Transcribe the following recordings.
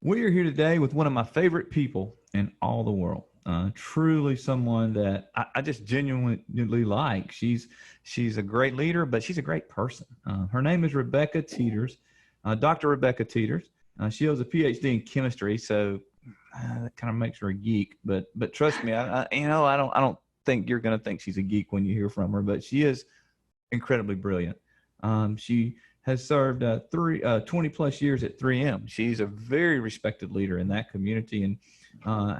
We are here today with one of my favorite people in all the world. Truly someone that I just genuinely like. She's a great leader, but she's a great person. Her name is Rebecca Teters, Dr. Rebecca Teters. She has a Ph.D. in chemistry, so that kind of makes her a geek. But trust me, I don't think you're going to think she's a geek when you hear from her. But she is incredibly brilliant. She has served 20 plus years at 3M. She's a very respected leader in that community and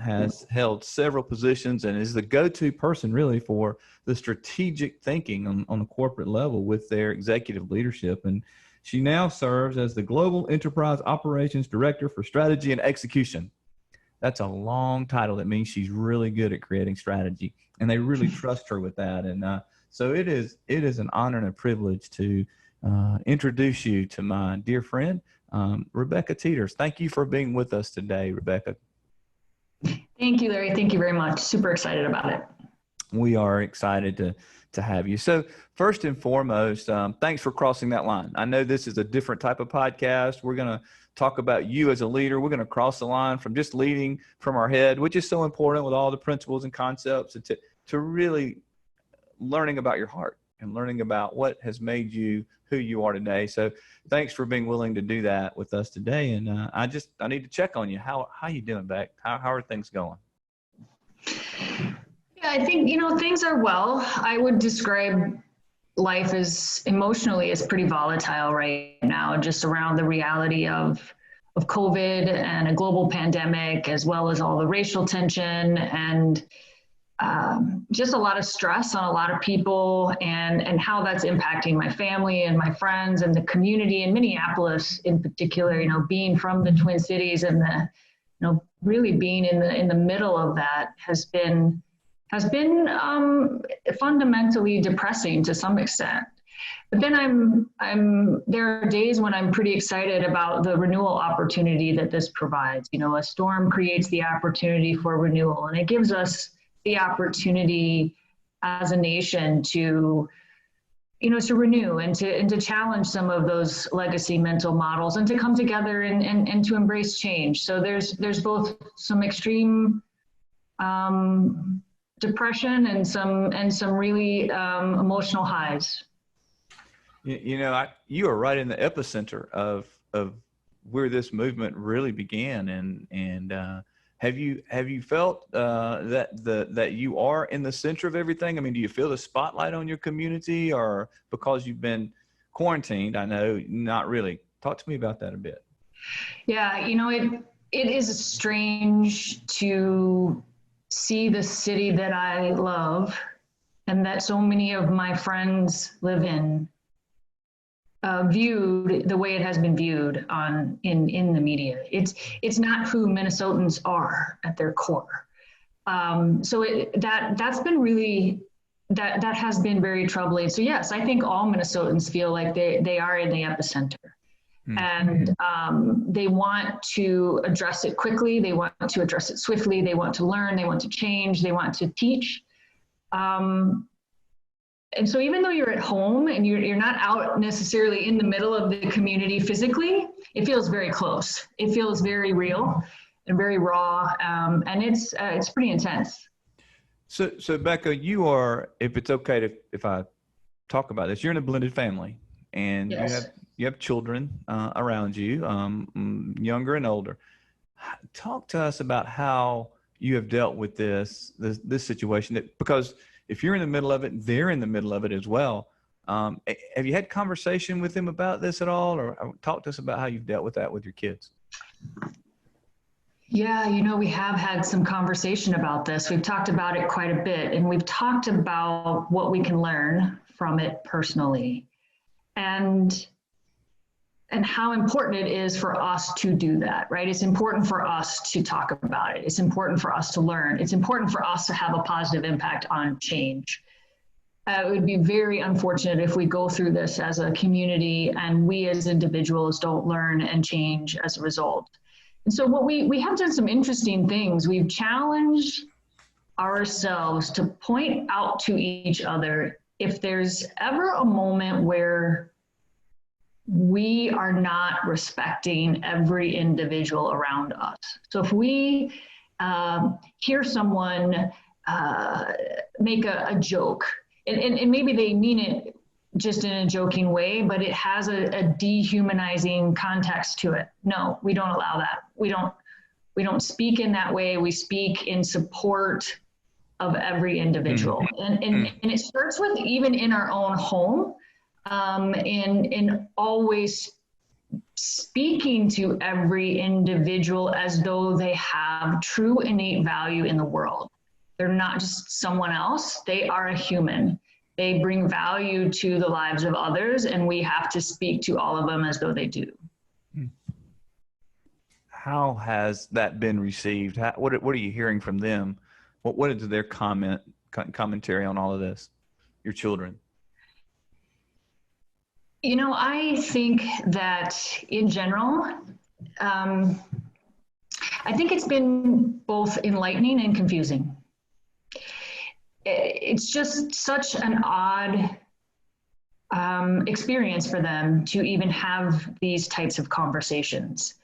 has held several positions and is the go-to person really for the strategic thinking on the corporate level with their executive leadership. And she now serves as the Global Enterprise Operations Director for Strategy and Execution. That's a long title. That means she's really good at creating strategy, and they really trust her with that. And so it is an honor and a privilege to introduce you to my dear friend, Rebecca Teters. Thank you for being with us today, Rebecca. Thank you, Larry. Thank you very much. Super excited about it. We are excited to have you. So first and foremost, thanks for crossing that line. I know this is a different type of podcast. We're going to talk about you as a leader. We're going to cross the line from just leading from our head, which is so important with all the principles and concepts, and to really learning about your heart and learning about what has made you who you are today. So thanks for being willing to do that with us today. And I need to check on you. How you doing, Beck? How are things going? Yeah, I think, things are well. I would describe life as emotionally as pretty volatile right now, just around the reality of COVID and a global pandemic, as well as all the racial tension and just a lot of stress on a lot of people, and how that's impacting my family and my friends and the community in Minneapolis in particular, being from the Twin Cities and really being in the middle of that has been fundamentally depressing to some extent. But then there are days when I'm pretty excited about the renewal opportunity that this provides. A storm creates the opportunity for renewal, and it gives us the opportunity as a nation to renew and to challenge some of those legacy mental models and to come together and to embrace change. So there's both some extreme depression and some really emotional highs. You are right in the epicenter of where this movement really began, and have you felt that you are in the center of everything? I mean, do you feel the spotlight on your community, or because you've been quarantined? I know not really. Talk to me about that a bit. Yeah, it is strange to see the city that I love and that so many of my friends live in viewed the way it has been viewed in the media. It's not who Minnesotans are at their core. So that's been really that has been very troubling. So yes, I think all Minnesotans feel like they are in the epicenter. And they want to address it quickly. They want to address it swiftly. They want to learn. They want to change. They want to teach. And so even though you're at home and you're not out necessarily in the middle of the community physically, it feels very close. It feels very real and very raw. And it's pretty intense. So Becca, you are, if it's okay if I talk about this, you're in a blended family, and yes. you have children around you, younger and older. Talk to us about how you have dealt with this situation, because if you're in the middle of it, they're in the middle of it as well. Have you had conversation with them about this at all, or talk to us about how you've dealt with that with your kids? Yeah, we have had some conversation about this. We've talked about it quite a bit, and we've talked about what we can learn from it personally, and how important it is for us to do that, right? It's important for us to talk about it. It's important for us to learn. It's important for us to have a positive impact on change. It would be very unfortunate if we go through this as a community and we as individuals don't learn and change as a result. And so we have done some interesting things. We've challenged ourselves to point out to each other if there's ever a moment where we are not respecting every individual around us. So if we hear someone make a joke, and maybe they mean it just in a joking way, but it has a dehumanizing context to it. No, we don't allow that. We don't speak in that way. We speak in support of every individual. And it starts with even in our own home, in always speaking to every individual as though they have true innate value in the world. They're not just someone else, they are a human. They bring value to the lives of others, and we have to speak to all of them as though they do. How has that been received? What are you hearing from them? What is their commentary on all of this, your children? You know, I think that in general, I think it's been both enlightening and confusing. It's just such an odd experience for them to even have these types of conversations.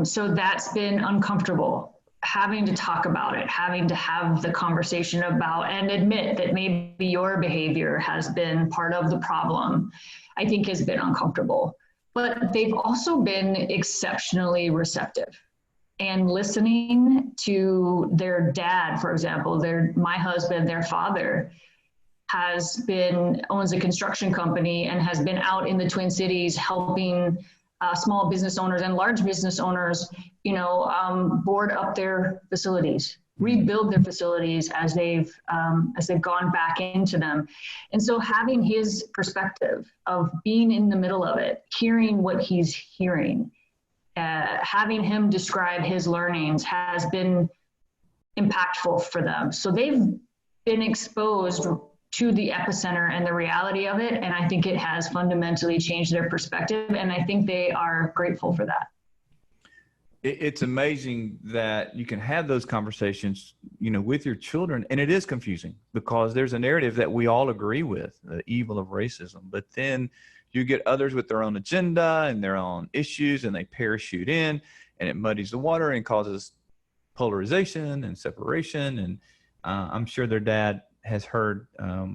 So that's been uncomfortable, having to talk about it, having to have the conversation about and admit that maybe your behavior has been part of the problem, I think has been uncomfortable. But they've also been exceptionally receptive and listening to their dad, for example, my husband, their father, owns a construction company and has been out in the Twin Cities helping small business owners and large business owners, board up their facilities, rebuild their facilities as they've gone back into them. And so having his perspective of being in the middle of it, hearing what he's hearing, having him describe his learnings has been impactful for them. So they've been exposed to the epicenter and the reality of it. And I think it has fundamentally changed their perspective. And I think they are grateful for that. It's amazing that you can have those conversations, with your children. And it is confusing because there's a narrative that we all agree with, the evil of racism. But then you get others with their own agenda and their own issues, and they parachute in, and it muddies the water and causes polarization and separation. And I'm sure their dad has heard, a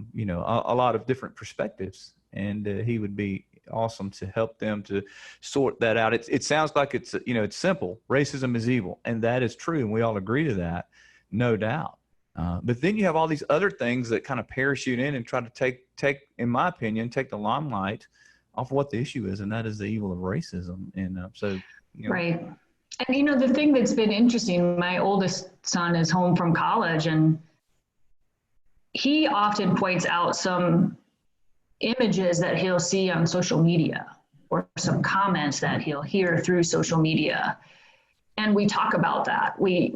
lot of different perspectives, and he would be awesome to help them to sort that out. It sounds like it's simple. Racism is evil, and that is true, and we all agree to that, no doubt. But then you have all these other things that kind of parachute in and try to take, in my opinion, take the limelight off what the issue is, and that is the evil of racism. And Right. And the thing that's been interesting, my oldest son is home from college, and he often points out some images that he'll see on social media or some comments that he'll hear through social media. And we talk about that. We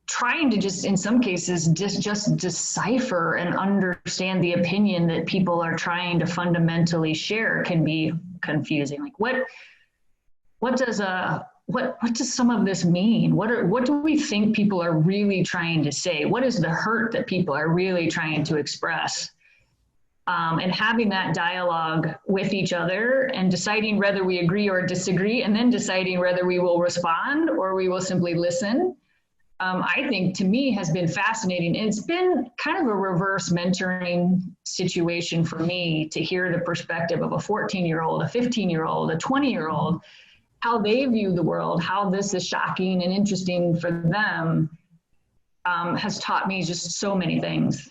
trying to just, in some cases, just decipher and understand the opinion that people are trying to fundamentally share can be confusing. Like what does some of this mean? What do we think people are really trying to say? What is the hurt that people are really trying to express? And having that dialogue with each other and deciding whether we agree or disagree, and then deciding whether we will respond or we will simply listen, I think to me has been fascinating. And it's been kind of a reverse mentoring situation for me to hear the perspective of a 14-year-old, a 15-year-old, a 20-year-old, how they view the world, how this is shocking and interesting for them, has taught me just so many things.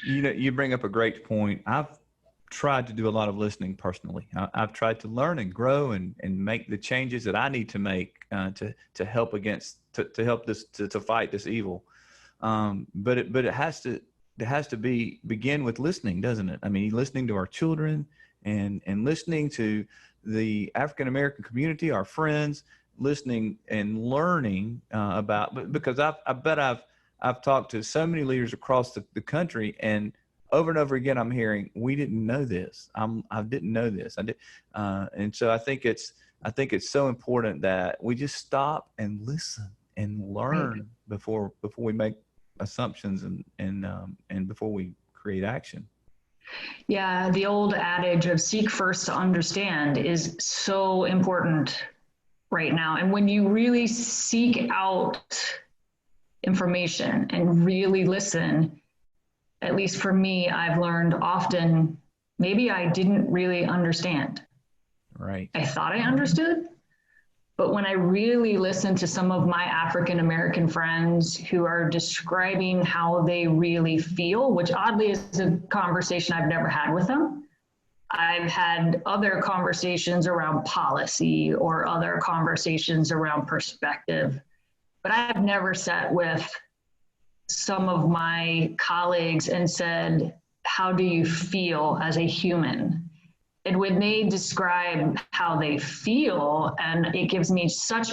You bring up a great point. I've tried to do a lot of listening personally. I've tried to learn and grow and make the changes that I need to make to help to fight this evil. But it has to begin with listening, doesn't it? I mean, listening to our children and listening to the African American community, our friends, listening and learning because I bet I've talked to so many leaders across the country, and over again I'm hearing, we didn't know this. I didn't know this. I did, and so I think it's so important that we just stop and listen and learn before we make assumptions and before we create action. Yeah, the old adage of seek first to understand is so important right now. And when you really seek out information and really listen, at least for me, I've learned often maybe I didn't really understand. Right. I thought I understood, but when I really listen to some of my African American friends who are describing how they really feel, which oddly is a conversation I've never had with them. I've had other conversations around policy or other conversations around perspective, but I've never sat with some of my colleagues and said, how do you feel as a human? And when they describe how they feel, and it gives me such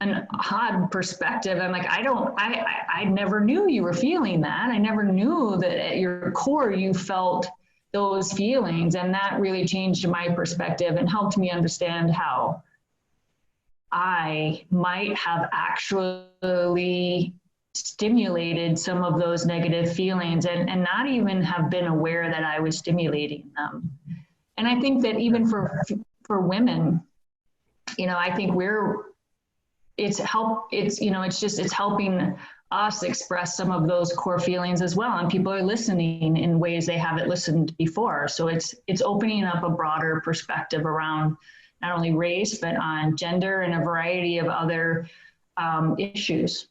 an odd perspective. I'm like, I never knew you were feeling that. I never knew that at your core you felt those feelings. And that really changed my perspective and helped me understand how I might have actually stimulated some of those negative feelings and not even have been aware that I was stimulating them. And I think that even for women, you know, I think it's helping us express some of those core feelings as well. And people are listening in ways they haven't listened before. So it's opening up a broader perspective around not only race, but on gender and a variety of other issues.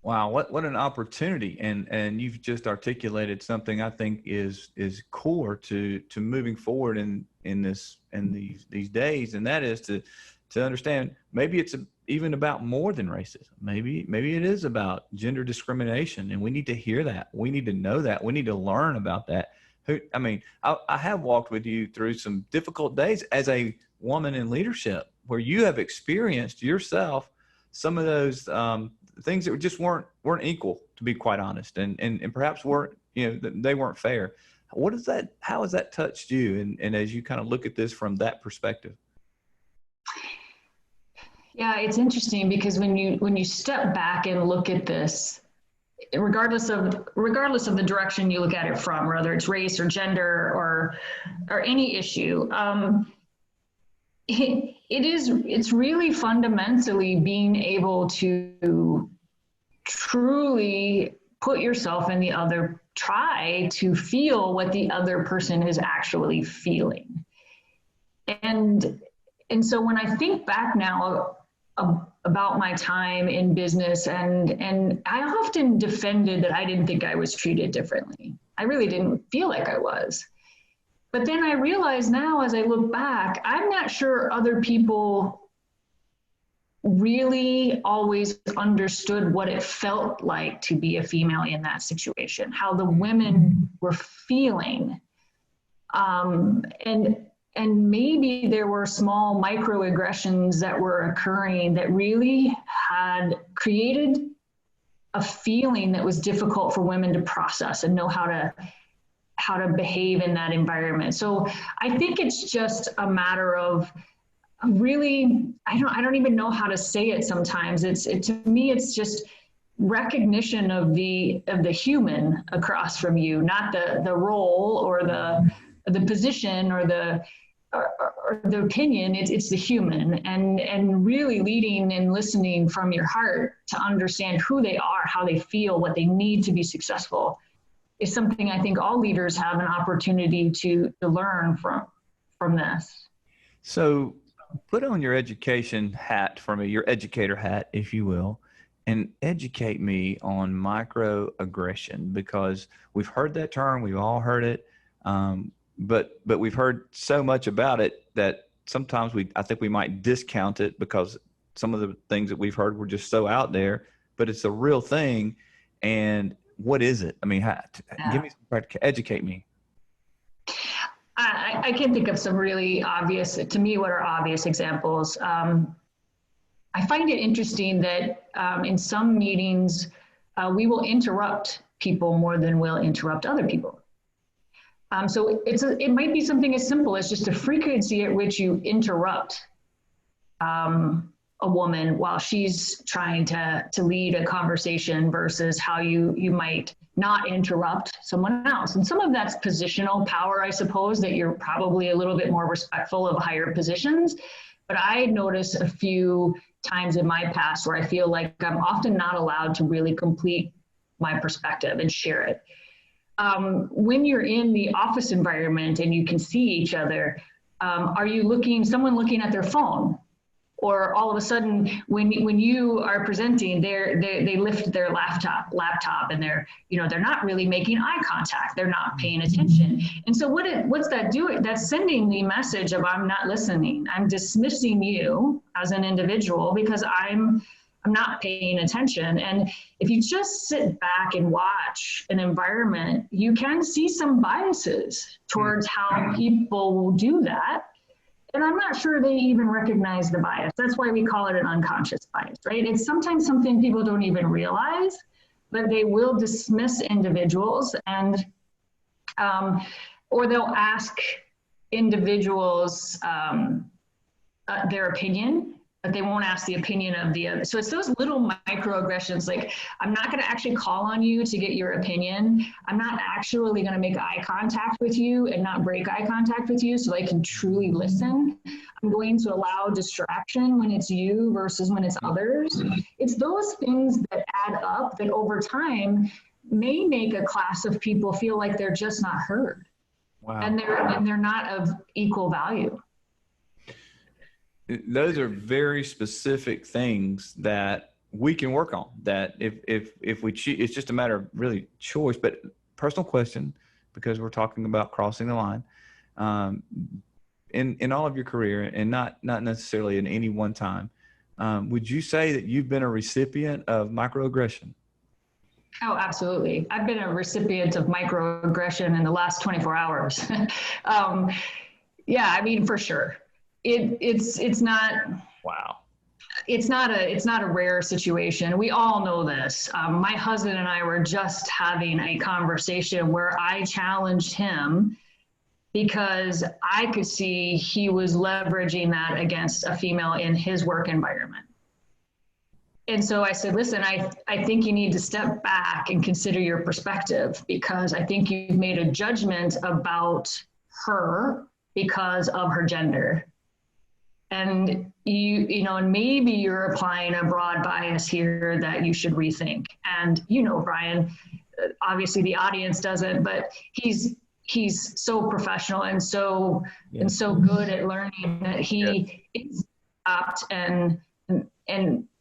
Wow, what an opportunity. And you've just articulated something I think is core to moving forward in these days. And that is to understand maybe it's even about more than racism. Maybe it is about gender discrimination, and we need to hear that. We need to know that. We need to learn about that. I have walked with you through some difficult days as a woman in leadership, where you have experienced yourself some of those things that just weren't equal, to be quite honest, and perhaps weren't, they weren't fair. How has that touched you? And as you kind of look at this from that perspective? Yeah, it's interesting because when you step back and look at this, regardless of the direction you look at it from, whether it's race or gender or any issue, it's really fundamentally being able to truly put yourself in the other, try to feel what the other person is actually feeling. And so when I think back now about my time in business, and I often defended that I didn't think I was treated differently. I really didn't feel like I was. But then I realize now, as I look back, I'm not sure other people really always understood what it felt like to be a female in that situation, how the women were feeling. And maybe there were small microaggressions that were occurring that really had created a feeling that was difficult for women to process and know how to behave in that environment. So I think it's just a matter of really, I don't even know how to say it sometimes. To me, it's just recognition of the human across from you, not the role or the position or the opinion. It's the human, and really leading and listening from your heart to understand who they are, how they feel, what they need to be successful is something I think all leaders have an opportunity to learn from this. So put on your education hat for me, your educator hat, if you will, and educate me on microaggression, because we've heard that term, we've all heard it. But we've heard so much about it that sometimes I think we might discount it because some of the things that we've heard were just so out there, but it's a real thing. And what is it? I mean, give me some practical, educate me. I can think of some really obvious, to me, what are obvious examples. I find it interesting that in some meetings, we will interrupt people more than we'll interrupt other people. So it might be something as simple as just a frequency at which you interrupt a woman while she's trying to lead a conversation versus how you might not interrupt someone else. And some of that's positional power, I suppose, that you're probably a little bit more respectful of higher positions. But I noticed a few times in my past where I feel like I'm often not allowed to really complete my perspective and share it. When you're in the office environment and you can see each other, are you someone looking at their phone? Or all of a sudden, when you are presenting, they lift their laptop, and they're not really making eye contact. They're not paying attention. And so what's that doing? That's sending the message of I'm not listening. I'm dismissing you as an individual because I'm not paying attention. And if you just sit back and watch an environment, you can see some biases towards how people will do that. And I'm not sure they even recognize the bias. That's why we call it an unconscious bias, right? It's sometimes something people don't even realize, but they will dismiss individuals and, or they'll ask individuals their opinion, but they won't ask the opinion of the other. So it's those little microaggressions, like, I'm not gonna actually call on you to get your opinion. I'm not actually gonna make eye contact with you and not break eye contact with you so I can truly listen. I'm going to allow distraction when it's you versus when it's others. It's those things that add up that over time may make a class of people feel like they're just not heard. Wow. And they're not of equal value. Those are very specific things that we can work on, that if we choose, it's just a matter of really choice. But personal question, because we're talking about crossing the line, in all of your career, and not necessarily in any one time, would you say that you've been a recipient of microaggression? Oh, absolutely. I've been a recipient of microaggression in the last 24 hours. Yeah, I mean, for sure. It's not. Wow. It's not a rare situation. We all know this. My husband and I were just having a conversation where I challenged him because I could see he was leveraging that against a female in his work environment. And so I said, listen, I think you need to step back and consider your perspective, because I think you've made a judgment about her because of her gender. And and maybe you're applying a broad bias here that you should rethink. And Brian, obviously the audience doesn't, but he's so professional and so good at learning that he stopped and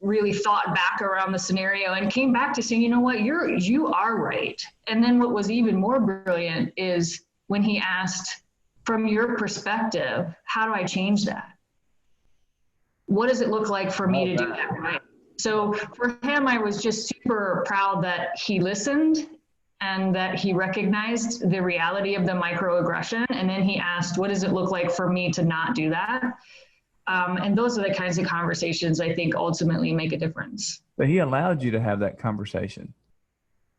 really thought back around the scenario and came back to saying, you know what, you are right. And then what was even more brilliant is when he asked, from your perspective, how do I change that? What does it look like for me to do that right? So for him, I was just super proud that he listened and that he recognized the reality of the microaggression. And then he asked, what does it look like for me to not do that? And those are the kinds of conversations I think ultimately make a difference. But he allowed you to have that conversation.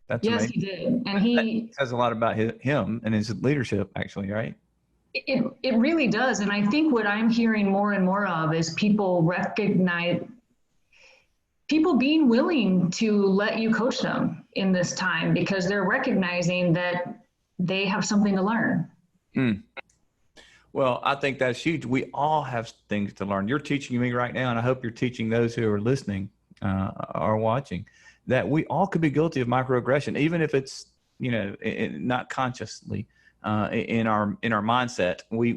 That's yes, amazing. He did. And that says a lot about him and his leadership, actually, right? It really does. And I think what I'm hearing more and more of is people being willing to let you coach them in this time because they're recognizing that they have something to learn. Well, I think that's huge. We all have things to learn. You're teaching me right now, and I hope you're teaching those who are listening or watching, that we all could be guilty of microaggression, even if it's not consciously. In our mindset, we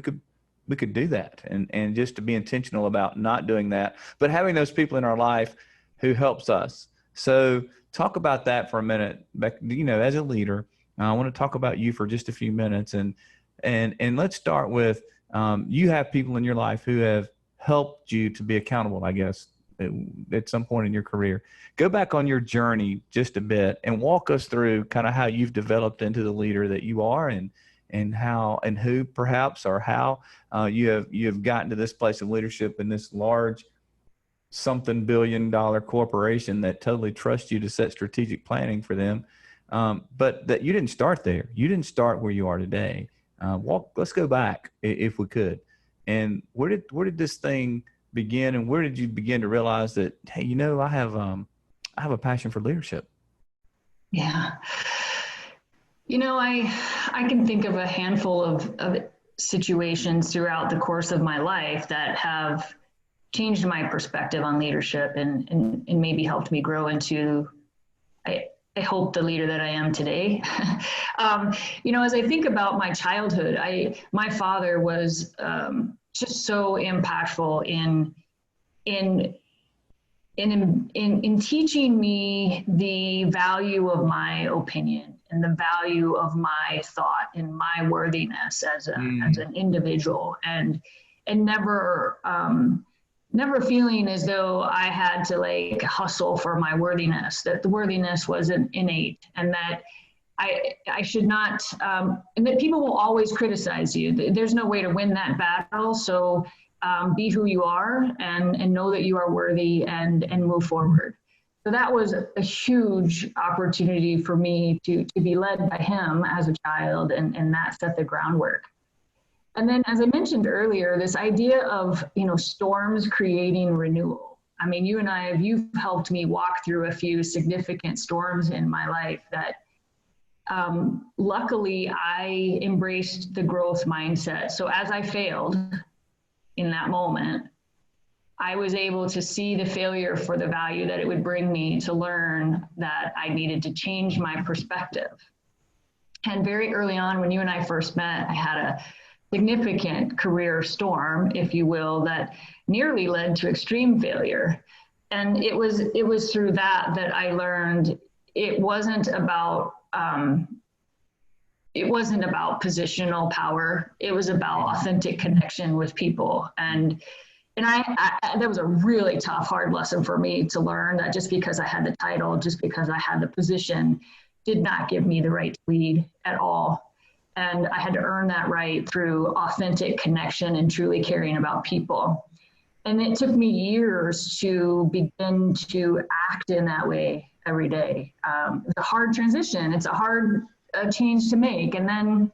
could do that, and just to be intentional about not doing that, but having those people in our life who helps us. So talk about that for a minute, as a leader. I want to talk about you for just a few minutes, and let's start with you have people in your life who have helped you to be accountable, I guess, at some point in your career. Go back on your journey just a bit and walk us through kind of how you've developed into the leader that you are, and how and who perhaps, or how you have gotten to this place of leadership in this large something billion-dollar corporation that totally trusts you to set strategic planning for them. But that you didn't start there. You didn't start where you are today. Let's go back if we could. And where did this thing begin, and where did you begin to realize that, hey, you know, I have a passion for leadership? Yeah. You know, I can think of a handful of situations throughout the course of my life that have changed my perspective on leadership and maybe helped me grow into, I hope, the leader that I am today. You know, as I think about my childhood, my father was just so impactful in teaching me the value of my opinion and the value of my thought and my worthiness as an individual, and never feeling as though I had to like hustle for my worthiness, that the worthiness was innate, and that I should not, and that people will always criticize you. There's no way to win that battle. So be who you are, and know that you are worthy, and move forward. So that was a huge opportunity for me to be led by him as a child, and that set the groundwork. And then, as I mentioned earlier, this idea of, you know, storms creating renewal. I mean, you've helped me walk through a few significant storms in my life that luckily I embraced the growth mindset. So as I failed in that moment, I was able to see the failure for the value that it would bring me, to learn that I needed to change my perspective. And very early on, when you and I first met, I had a significant career storm, if you will, that nearly led to extreme failure. And it was through that I learned it wasn't about positional power. It was about authentic connection with people. And that was a really tough, hard lesson for me to learn, that just because I had the title, just because I had the position, did not give me the right to lead at all. And I had to earn that right through authentic connection and truly caring about people. And it took me years to begin to act in that way every day. It's a hard transition. It's a hard change to make. And then,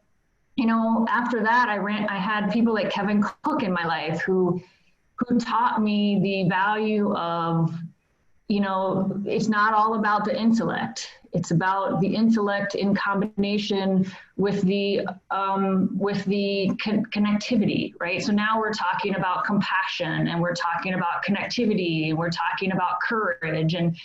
you know, after that, I had people like Kevin Cook in my life who taught me the value of, you know, it's not all about the intellect. It's about the intellect in combination with the connectivity, right? So now we're talking about compassion, and we're talking about connectivity, and we're talking about courage, and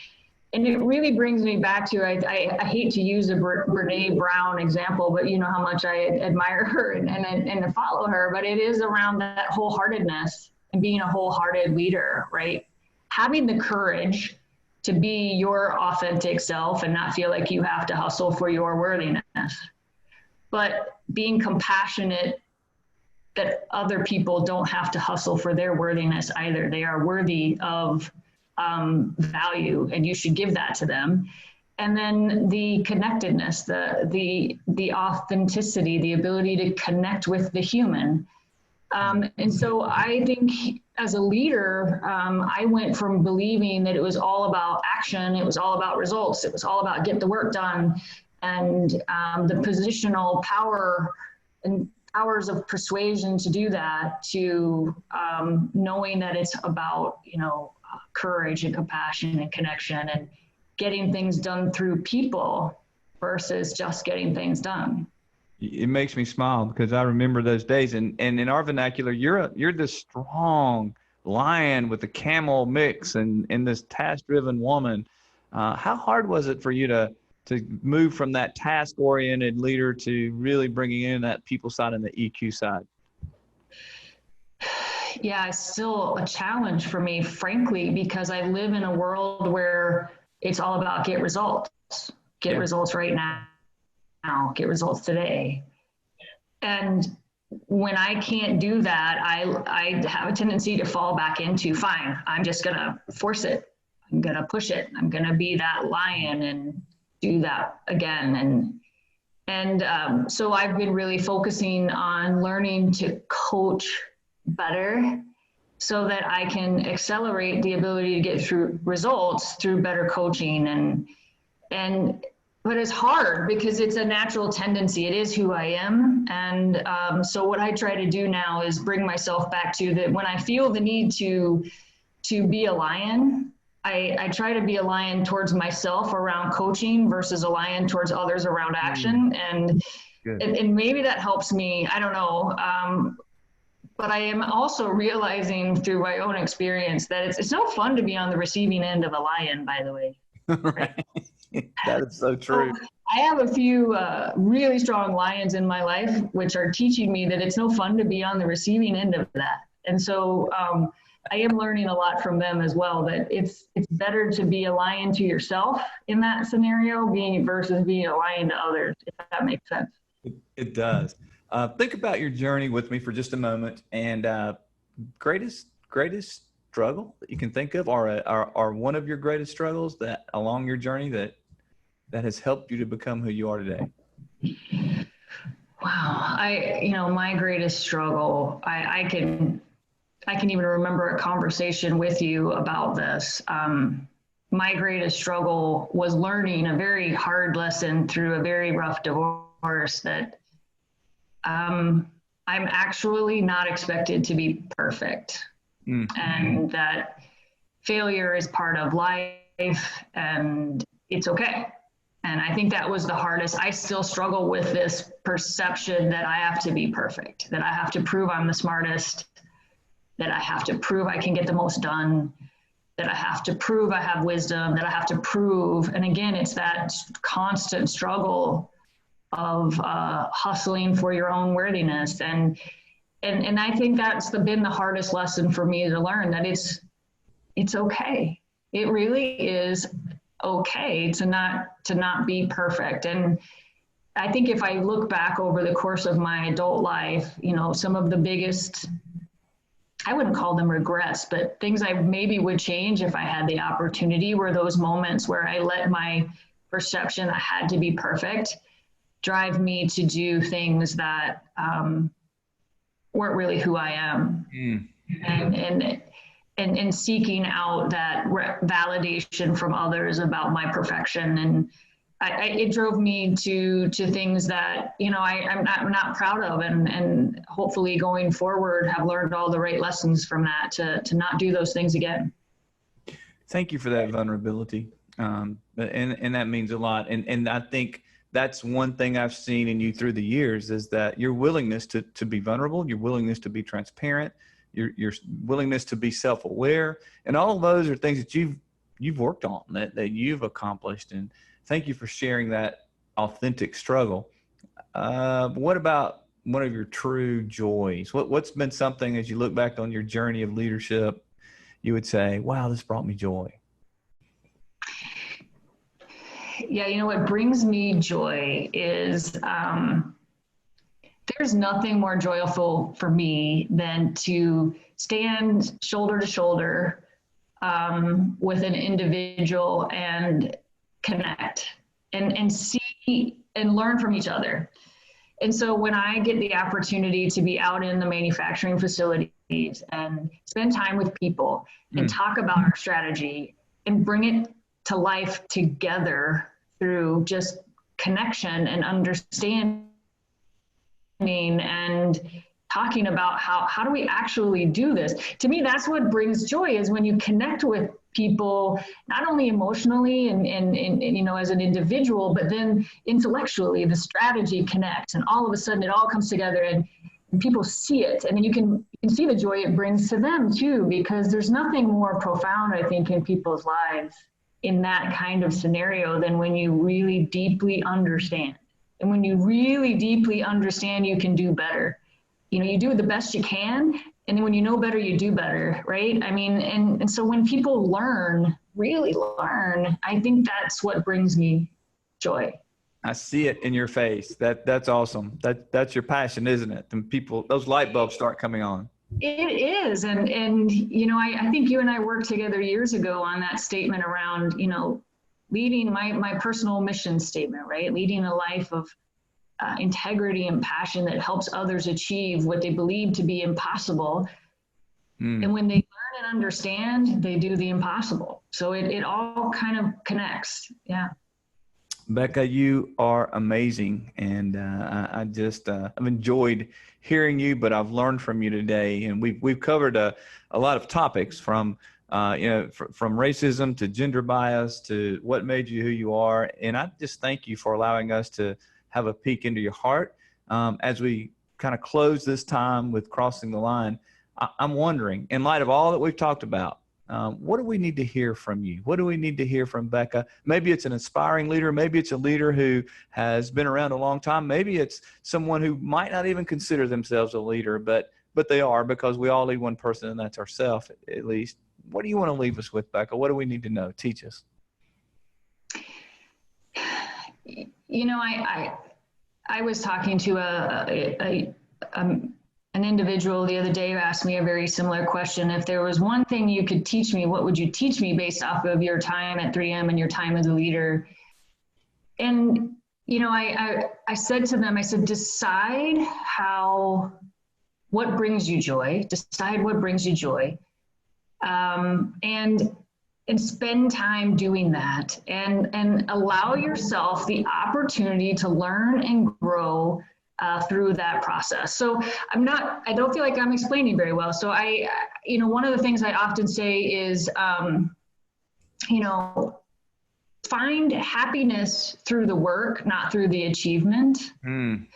it really brings me back to, I hate to use a Brene Brown example, but you know how much I admire her and follow her, but it is around that wholeheartedness and being a wholehearted leader, right? Having the courage to be your authentic self and not feel like you have to hustle for your worthiness, but being compassionate that other people don't have to hustle for their worthiness either. They are worthy of value, and you should give that to them. And then the connectedness, the authenticity, the ability to connect with the human. And so I think as a leader, I went from believing that it was all about action, it was all about results, it was all about get the work done, and the positional power and powers of persuasion to do that, to knowing that it's about, you know, courage and compassion and connection and getting things done through people versus just getting things done. It makes me smile because I remember those days, and in our vernacular, you're this strong lion with the camel mix and this task-driven woman. How hard was it for you to move from that task-oriented leader to really bringing in that people side and the EQ side? Yeah, it's still a challenge for me, frankly, because I live in a world where it's all about get results results right now, get results today. And when I can't do that, I have a tendency to fall back into, fine, I'm just going to force it. I'm going to push it. I'm going to be that lion and do that again. And so I've been really focusing on learning to coach better so that I can accelerate the ability to get through results through better coaching. And but it's hard because it's a natural tendency. It is who I am. And so what I try to do now is bring myself back to that. When I feel the need to be a lion, I try to be a lion towards myself around coaching versus a lion towards others around action. And maybe that helps me. I don't know. But I am also realizing through my own experience that it's no fun to be on the receiving end of a lion, by the way. Right. That is so true. So I have a few really strong lions in my life, which are teaching me that it's no fun to be on the receiving end of that. And so I am learning a lot from them as well, that it's better to be a lion to yourself in that scenario versus being a lion to others, if that makes sense. It does. Think about your journey with me for just a moment, and greatest struggle that you can think of, or one of your greatest struggles that along your journey that has helped you to become who you are today. Wow. My greatest struggle, I can even remember a conversation with you about this. My greatest struggle was learning a very hard lesson through a very rough divorce that I'm actually not expected to be perfect. And that failure is part of life and it's okay. And I think that was the hardest. I still struggle with this perception that I have to be perfect, that I have to prove I'm the smartest, that I have to prove I can get the most done, that I have to prove I have wisdom, that I have to prove. And again, it's that constant struggle of hustling for your own worthiness. And I think that's been the hardest lesson for me to learn, that it's okay. It really is okay to not be perfect. And I think if I look back over the course of my adult life, some of the biggest, I wouldn't call them regrets, but things I maybe would change if I had the opportunity, were those moments where I let my perception that I had to be perfect drive me to do things that weren't really who I am. And seeking out that validation from others about my perfection. And it drove me to things that, I'm not proud of, and hopefully going forward have learned all the right lessons from that to not do those things again. Thank you for that vulnerability. And that means a lot. And I think that's one thing I've seen in you through the years, is that your willingness to be vulnerable, your willingness to be transparent, your willingness to be self-aware, and all of those are things that you've worked on, that you've accomplished. And thank you for sharing that authentic struggle. What about one of your true joys? What's been something, as you look back on your journey of leadership, you would say, wow, this brought me joy? Yeah, what brings me joy is there's nothing more joyful for me than to stand shoulder to shoulder with an individual and connect and see and learn from each other. And so when I get the opportunity to be out in the manufacturing facilities and spend time with people and talk about our strategy and bring it to life together through just connection and understanding and talking about how do we actually do this. To me, that's what brings joy, is when you connect with people, not only emotionally and as an individual, but then intellectually, the strategy connects, and all of a sudden it all comes together and people see it. And then you can see the joy it brings to them too, because there's nothing more profound, I think, in people's lives in that kind of scenario than when you really deeply understand. And when you really deeply understand, you can do better. You do the best you can. And then when you know better, you do better, right? I mean, and so when people really learn, I think that's what brings me joy. I see it in your face. That's awesome. That's your passion, isn't it? And people, those light bulbs start coming on. It is. And I think you and I worked together years ago on that statement around, leading my personal mission statement, right? Leading a life of integrity and passion that helps others achieve what they believe to be impossible. And when they learn and understand, they do the impossible. So it all kind of connects. Yeah. Becca, you are amazing, and I just I've enjoyed hearing you, but I've learned from you today, and we've covered a lot of topics from from racism to gender bias to what made you who you are, and I just thank you for allowing us to have a peek into your heart. As we kind of close this time with crossing the line, I'm wondering, in light of all that we've talked about, what do we need to hear from you? What do we need to hear from Becca? Maybe it's an inspiring leader. Maybe it's a leader who has been around a long time. Maybe it's someone who might not even consider themselves a leader, but they are, because we all lead one person, and that's ourselves, at least. What do you want to leave us with, Becca? What do we need to know? Teach us. You know, I was talking to an individual the other day who asked me a very similar question. If there was one thing you could teach me, what would you teach me based off of your time at 3M and your time as a leader? And, you know, I said to them, I said, decide what brings you joy, decide what brings you joy. And spend time doing that, and allow yourself the opportunity to learn and grow through that process. So I don't feel like I'm explaining very well. So one of the things I often say is, find happiness through the work, not through the achievement. And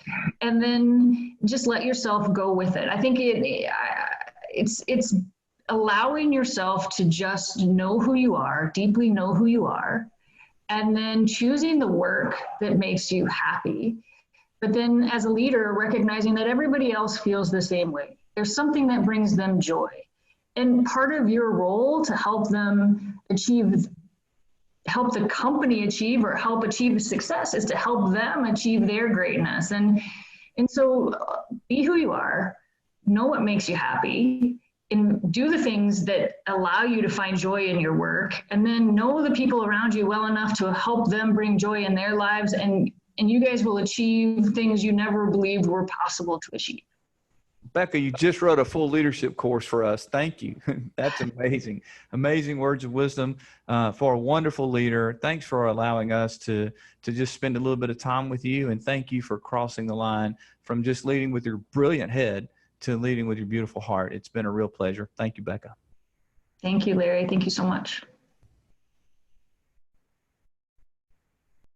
then just let yourself go with it. I think it's allowing yourself to just know who you are, deeply know who you are, and then choosing the work that makes you happy. But then as a leader, recognizing that everybody else feels the same way. There's something that brings them joy. And part of your role to help them help the company achieve, or help achieve success, is to help them achieve their greatness. And so be who you are, know what makes you happy, and do the things that allow you to find joy in your work, and then know the people around you well enough to help them bring joy in their lives, and you guys will achieve things you never believed were possible to achieve. Becca, you just wrote a full leadership course for us. Thank you. That's amazing. Amazing words of wisdom for a wonderful leader. Thanks for allowing us to just spend a little bit of time with you, and thank you for crossing the line from just leading with your brilliant head to leading with your beautiful heart. It's been a real pleasure. Thank you, Becca. Thank you, Larry. Thank you so much.